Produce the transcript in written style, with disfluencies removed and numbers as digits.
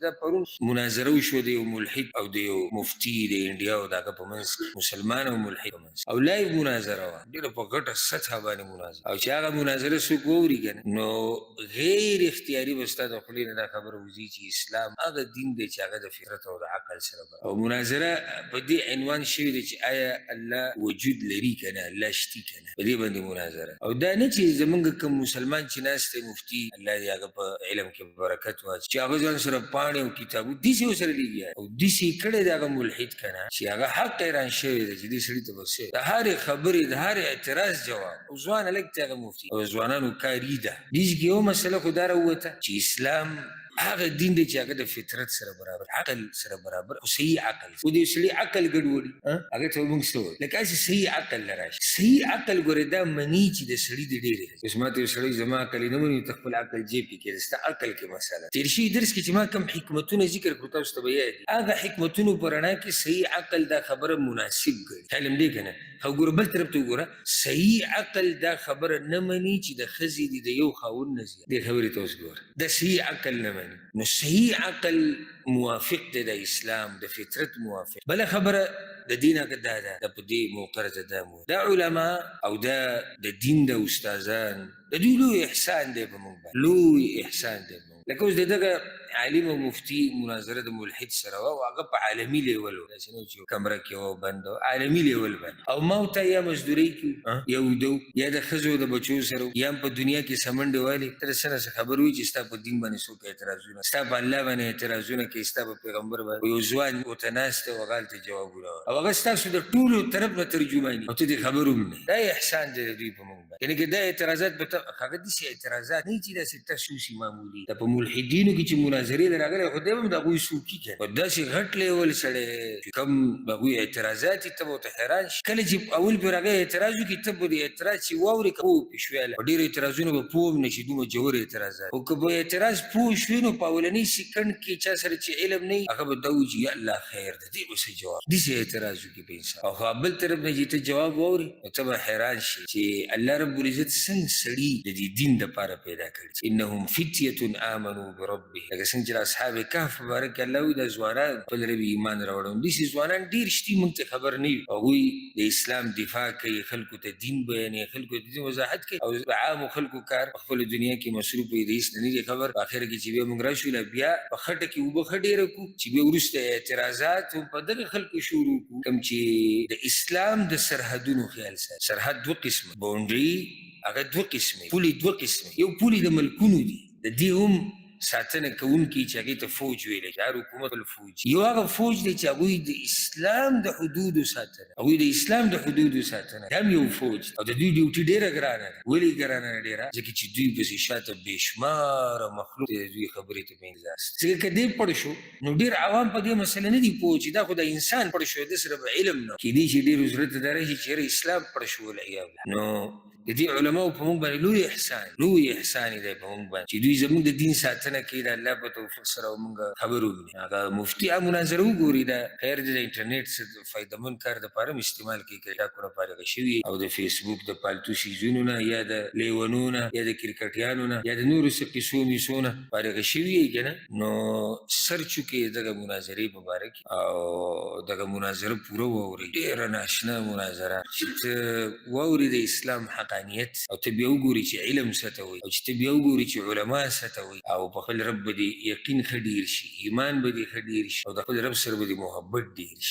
دا پرون مناظره وشوه د یو ملحد او د یو مفتي د انډیا او دغه په منځ کې مسلمان او ملحد په منځ او لایو مناظره وه ډېره په غټه سطحه باندې مناظره او چې هغه مناظره څوک واوري که نه نو غیر اختیاري به ستا د خولې نه دا خبره وځي چې اسلام هغه دین دی چې هغه د فطرت او د عقل سره برابر او مناظره په دې عنوان شوې ده چې آیا الله وجود لري که نه الله شتي که نه په دې باندې مناظره او دا نه چې زمونږ کوم مسلمان چې ناست دی مفتي الله دې هغه په علم کې برکت واچوي چې هغه ځان سره پاڼې او کتابونه داسې ورسره لګیا او داسې یې کړی دی هغه ملحد که نه چې هغه حق حیران شوی دی چې دې سړي ته به څه د هرې خبرې د هرې اعتراض جواب او ځوان هلک ته هغه مفتي او ځوانانو کاري ده دې کې یوه مسله خو دا راووته چې اسلام هغه دین دی چې هغه د فطرت سره برابر عقل سره برابر او صحیح عقل خو د سړي عقل ګډوډي هغه ته موږ څه وایو لکه هسې صحیح عقل نه راشي صحیح عقل ګورې دا مني چې د سړي د ډېرې اوس ما ته یو سړی زما عقل یې نه مني ته خپل عقل جیب کې کړې ستا عقل کې مسله تېر شوي درس کې چې ما کوم حکمتونه ذکر کړو تاسو ته به یاد دي هغه حکمتونو په رڼا کې صحیح عقل دا خبره مناسب ګڼي خیال هم دی که نه خو ګوره بل طرف ته وګوره صحیح عقل دا خبره نه مني چې د ښځې د یو خاوند نه زیات دې خبرې ته اوس ګوره د صحیح عقل نه مني نو صحیح عقل موافق دی د اسلام د فطرت موافق بله خبره د دین هغه دا ده د په دې موقرته دا مو دا علما او دا د دین د استادان د دوی لوی احسان دی په موږ باندې لوی احسان دی لکه اوس د دغه عالم او مفتي مناظره د ملحد سره وه او هغه په عالمي لیول و داسې نه چې کمره کې وه بند عالمي لیول باندې او ما ورته یا مزدورۍ کې یا ودو یا د ښځو د بچو سره یا هم په دنیا کې سمنډې والې ته د څه نه څه خبر وي چې ستا په دین باندې څوک اعتراضونه ستا په الله باندې اعتراضونه کوي ستا په پیغمبر باندې یو ځوان ورته ناست دی او هغه هلته جوابونه او هغه ستاسو د ټولو طرف نه ترجماني او ته دې خبر هم نه دا احسان دی د دوی په موږ باندې یعنې که دا اعتراضات به هغه داسې اعتراضات نه چې داسې تشویشي معمولي دا په ملحدینو کې چې مناظرې ته راغلی خو دی به هم د هغوی څوکي کوي خو داسې غټ لیول سړی چې کوم د هغوی اعتراضات دي ته به ورته حیران شي کله چې اول پرې هغه اعتراض وکړي ته به د اعتراض چې واورې که پوه پرې شوې په ډېرو اعتراضونو به پوه هم نه شي دومره ژور اعتراضات خو که به اعتراض پوه شوې نو په اولنۍ سیکنډ کې چا سره چې علم نه وي هغه به دا وایي چې یا الله خیر ده دې به څه جواب داسې اعتراض وکړي په انسان او خو بل طرف نه چې ته جواب واورې نو ته به حیران شي چې الله رب العزت څنګه سړي د دې دین دپاره پیدا کړي انهم فتیة آمنوا بربهم لکه څنګه چې اصحاب کهف مبارک الله وایي دا ځوانان خپل رب ایمان راوړل داسې ځوانان ډېر شتي موږ ته خبر نه وي هغوی د اسلام دفاع کوي خلکو ته دین بیانوي خلکو ته دین وضاحت کوي او د عامو خلکو کار په خپله دنیا کې مصروف وي د هېڅ نه دي خبر په اخره کې چې بیا موږ راشو بیا په خټه کې اوبه ښه ډېره کړو چې بیا وروسته اعتراضات هم په دغه خلکو شروع کړو کوم چې د اسلام د سرحدونو خیال ساتي سرحد دوه قسمه باونډري هغه دوه قسمه پولې دوه قسمه یو پولې د ملکونو دي د دې هم ساتنه کوونکي چې هغې ته فوج ویلی چې هر حکومت الفوج یو هغه فوج دی چې هغوی د اسلام د حدودو ساتنه هغوی د اسلام د حدودو ساتنه هم یو فوج او د دوی ډیوټي ډېره ګرانه ده ولې ګرانه ده ډېره ځکه چې دوی پسې شاته بېشماره مخلوق د دوی خبرې ته په انتظار ځکه که دې پړ شو نو ډېر عوام په دې مسله نه دي پوه چې دا خو د انسان پړ شو ده سره به علم نه کېدای شي ډېرو زړه ته دا راشي چې یاره اسلام پړ شو والعیاذ بالله نو د دې علماو په موږ باندې لوی احسان دی په موږ باندې چې دوی زموږ د دین ساتنه کوي د الله په توفیق سره موږ خبر وویني هغه مفتي مناظره وګوري دا خیر دی د انټرنیټ څه فایدهمند کار دپاره هم استعمال کوي که ډاکونه فارغه شوي او د فیسبوک د پالتو سیزونو نه یا د لیونو نه یا د کرکټیانو نه یا د نورو څه قصو میسو نه فارغه شوي یې که نه نو سرچ وکړئ دغه مناظرې په باره کې او دغه مناظره پوره واورئ ډېره ناشنا مناظره چې ته واوري د اسلام حقانیت او ته بیا وګوري چې علم څه ته وایي او چې ته بیا وګوري چې علما څه ته وایي او په خپل رب به دې یقین ښه ډېر شي ایمان به دې ښه ډېر شي او د خپل رب سره به دې محبت ډېر شي